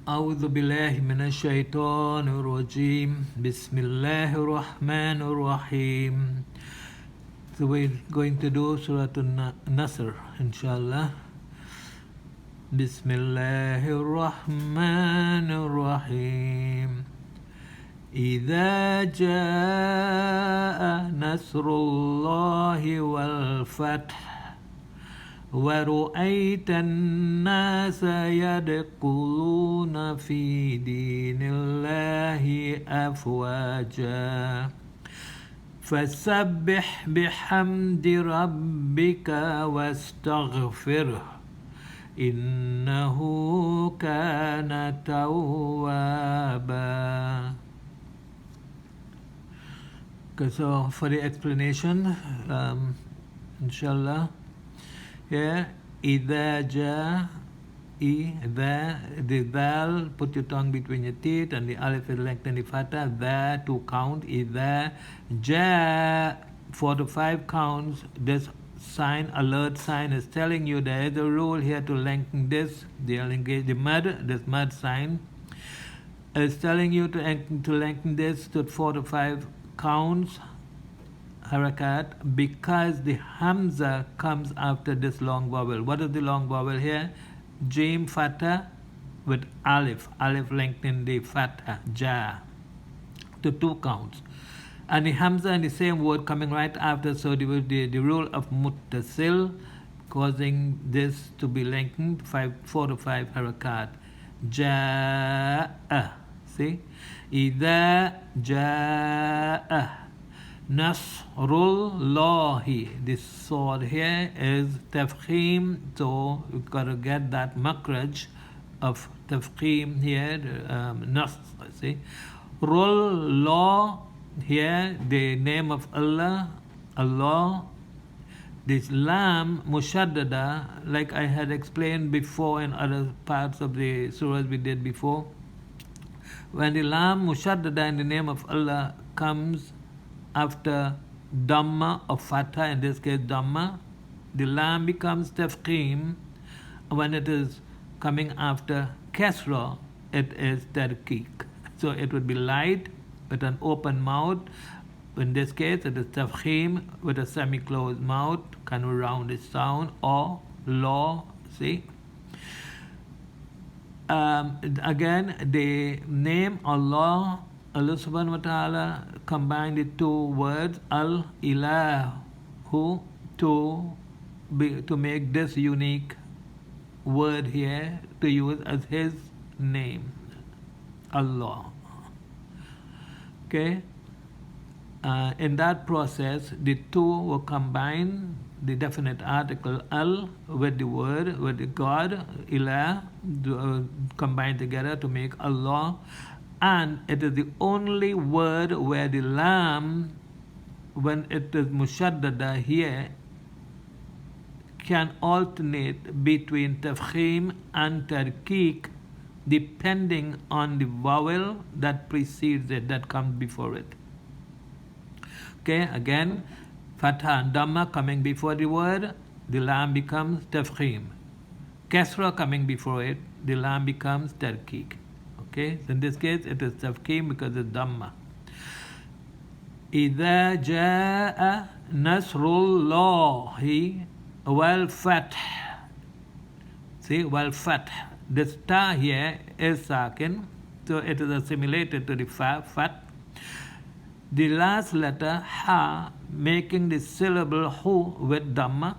أعوذ بالله من الشيطان الرجيم بسم الله الرحمن الرحيم. So we're going to do Surah An-Nasr inshallah. بسم الله الرحمن الرحيم. إذا جاء نصر الله والفتح ورأيت الناس يدخلون في دين الله أفواجا فسبح بحمد ربك واستغفره إنه كان توابا. Okay, so for the explanation, inshallah. Here, إذا جاء, إذا, the dal, put your tongue between your teeth, and the alif is lengthen the fatha, the to count, إذا جاء, 4 to 5 counts. This sign, alert sign, is telling you there is a rule here to lengthen this, the mud, this mud sign is telling you to lengthen this to 4 to 5 counts. Harakat, because the Hamza comes after this long vowel. What is the long vowel here? Jim fatha with alif. Alif lengthening the fatha, ja, to 2 counts. And the Hamza in the same word coming right after, so the rule of muttasil causing this to be lengthened, 4 to 5 harakat. Ja'a. See? Idha ja'a Nasrullahi. This sword here is tafkhim, so you've got to get that makraj of tafkhim here, nas, see. Rullah here, the name of Allah, Allah. This lam mushaddada, like I had explained before in other parts of the surahs we did before. When the lam mushaddada in the name of Allah comes after Dhamma or Fatha, in this case Dhamma, the lam becomes tafkhim. When it is coming after Kasra, it is tarqiq. So it would be light with an open mouth. In this case, it is tafkhim with a semi-closed mouth, kind of rounded sound, or law, see. Again, the name Allah subhanahu wa ta'ala combined the 2 words al-ilahu to make this unique word here to use as his name, Allah. Okay, in that process the 2 were combined, the definite article al with the word, with the God, ilah, combined together to make Allah. And it is the only word where the lam, when it is mushaddada here, can alternate between tafkhim and tarqiq depending on the vowel that precedes it, that comes before it. Okay, again, fatha and dhamma coming before the word, the lam becomes tafkhim. Kasra coming before it, the lam becomes tarqiq. Okay, so in this case it is tafkhim because it's dhamma. إذا جاء نصر الله والفتح. See, والفتح. This ta here is sakin, so it is assimilated to the fat. The last letter ha, making the syllable hu with dhamma.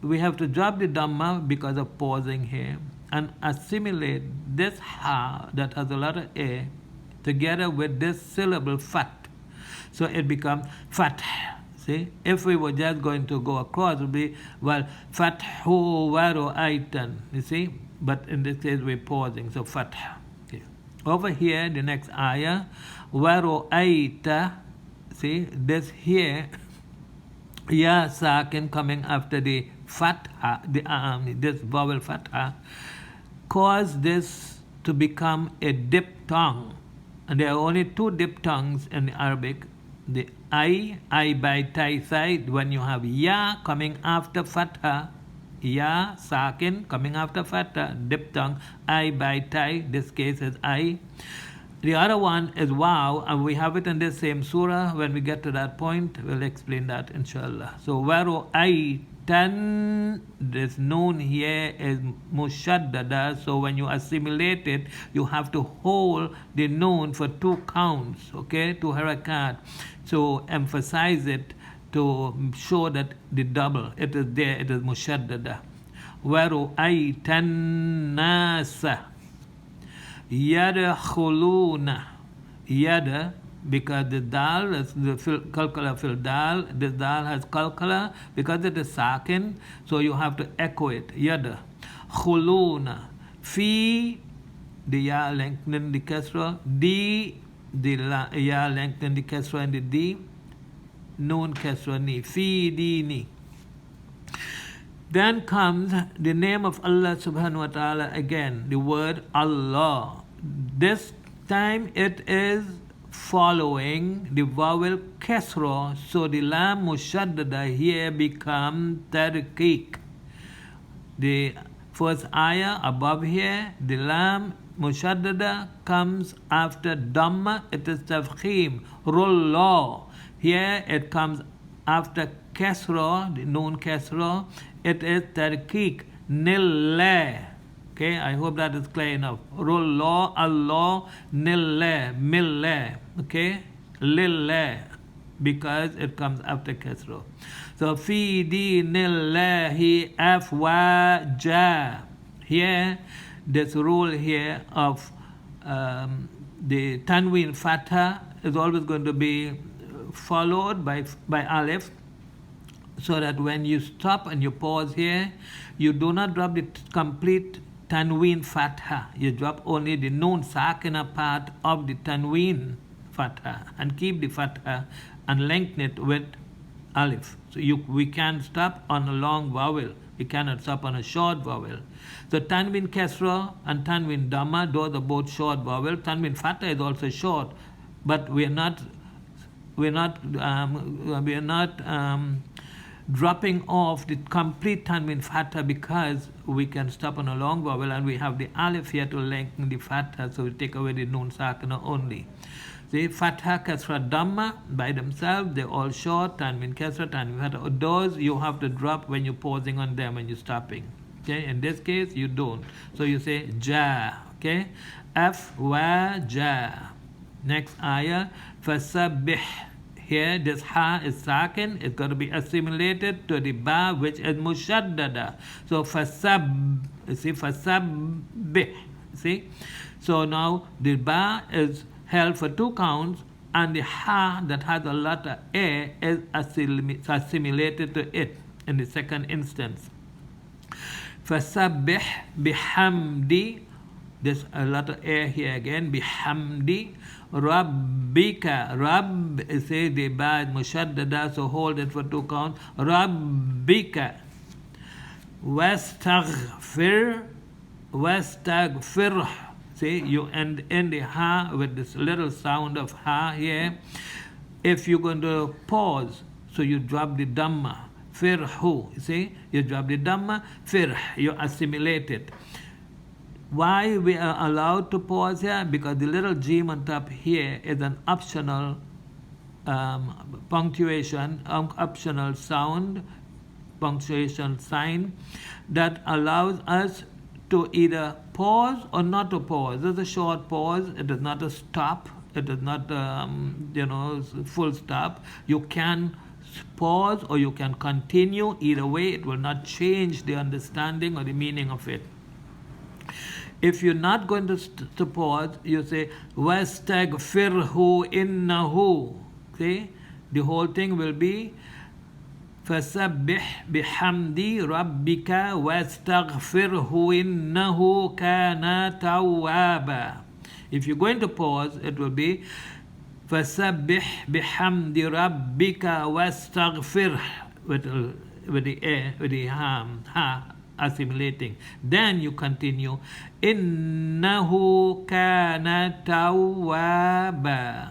We have to drop the dhamma because of pausing here and assimilate this ha that has a letter a together with this syllable fat, so it becomes fath. See, if we were just going to go across, it would be well fathu wa ru'aytan, you see, but in this case we're pausing, so fath. Okay. Over here, the next ayah, wa ru'ayta, see, this here ya sakin coming after the fatha, this vowel fatha, cause this to become a diphthong. And there are only 2 diphthongs in Arabic. The I by tai side, when you have ya coming after fatha, Ya, sakin, coming after fatha, diphthong, I by tai, this case is I. The other one is wow, and we have it in this same surah. When we get to that point, we'll explain that inshallah. So, waro I tan, this noon here is mushaddada. So, when you assimilate it, you have to hold the noon for 2 counts, okay, 2 harakat. So, emphasize it to show that the double, it is there, it is mushaddada. Waro I tan nasa. Yadkhuluna. Yada, because the dal is the kalkala fil dal, this dal has kalkala because it is sakin, so you have to echo it. Yada. Khuluna. Fi, the ya lengthen the kasra. Di, the ya lengthen the kasra and the di. Noon kasra ni. Fi dini. Then comes the name of Allah subhanahu wa ta'ala again, the word Allah. This time it is following the vowel kasra, so the lam mushaddada here becomes tarqiq. The first ayah above here, the lam mushaddada comes after dhamma, it is tafkhim, rulla. Here it comes after kasra, the noon kasra, it is tarqiq, nilla. Okay, I hope that is clear enough. Rulla, Allah, nilla, milla. Okay, lillah, because it comes after kasra. So, fi dinillahi afwaja. Here, this rule here of the tanween fatha is always going to be followed by alif, so that when you stop and you pause here, you do not drop the complete tanween fatha. You drop only the noon sakina part of the tanween fatha and keep the fatha and lengthen it with alif. So we can stop on a long vowel. We cannot stop on a short vowel. So tanween kasra and tanween dhamma, those are both short vowels. Tanween fatha is also short, but we are not dropping off the complete tanween fatha because we can stop on a long vowel and we have the alif here to lengthen the fatha, so we take away the noon sakana only. See, fatha, kasra, dhamma by themselves, they're all short. Tanween kasra, tanween fatha. Those you have to drop when you're pausing on them when you're stopping. Okay, in this case you don't. So you say ja. Okay, f wa ja. Next ayah, fasabbih. Here, this ha is sakin. It's going to be assimilated to the ba, which is mushaddada. So, fasabbih. See? So, now the ba is held for 2 counts, and the ha that has a letter a is assimilated to it in the second instance. Fasabbih bihamdi. There's a letter a here again. Bihamdi. Rabbika. Rabb, say the ba is mushaddada, so hold it for 2 counts. Rabbika. Wastaghfir. Wastaghfir. See, you end in the ha with this little sound of ha here. If you're going to pause, so you drop the dhamma. Firhu. See, you drop the dhamma. Firh. You assimilate it. Why we are allowed to pause here? Because the little jim on top here is an optional punctuation, optional sound, punctuation sign that allows us to either pause or not to pause. This is a short pause. It is not a stop. It is not full stop. You can pause or you can continue. Either way, it will not change the understanding or the meaning of it. If you're not going to pause, you say wastaghfirhu innahu. See, the whole thing will be fasabbih bihamdi rabbika wastaghfirhu innahu kana tawwaba. If you're going to pause, it will be fasabbih bihamdi rabbika wastaghfirh with the ha assimilating. Then you continue innahu kana tawwaba.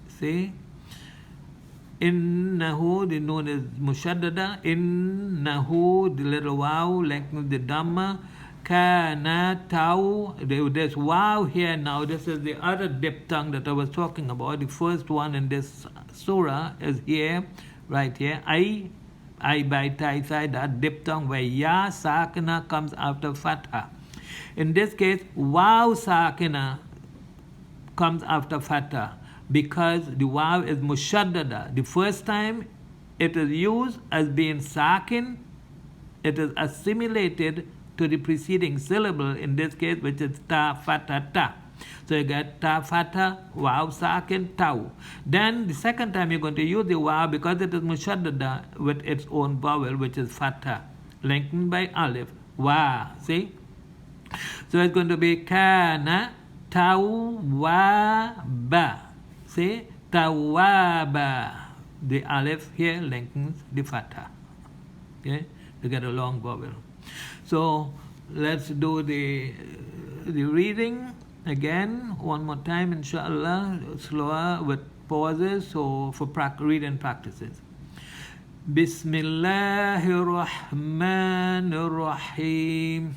See, Innahu, the noon is mushaddada. Innahu, the little wow, like the dhamma. Kana tau, there's wow here now. This is the other diphthong that I was talking about. The first one in this surah is here, right here. I by tai side, that diphthong where ya sakina comes after fatha. In this case, wow sakina comes after fatha because the wow is mushaddada. The first time it is used as being sakin, it is assimilated to the preceding syllable, in this case, which is ta fatha ta. So you get ta fatha, wow sakin, tau. Then the second time you're going to use the wow because it is mushaddada with its own vowel, which is fatha, lengthened by alif. Wa, see? So it's going to be kana tawwaba. See? Tawwaba. The alif here lengthens the fatha. Okay? To get a long vowel. So let's do the reading again one more time, inshallah, slower with pauses, so for reading practices. Bismillahir Rahmanir Rahim.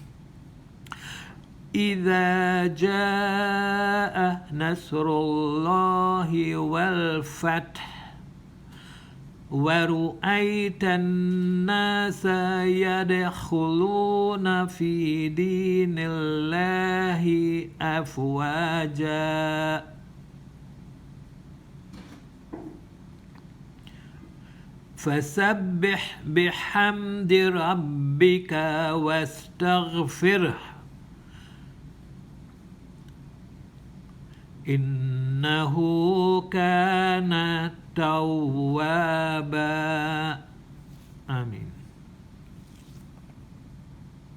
إذا جاء نصر الله والفتح ورأيت الناس يدخلون في دين الله أفواجا فسبح بحمد ربك واستغفره إنه كان توابا. آمين.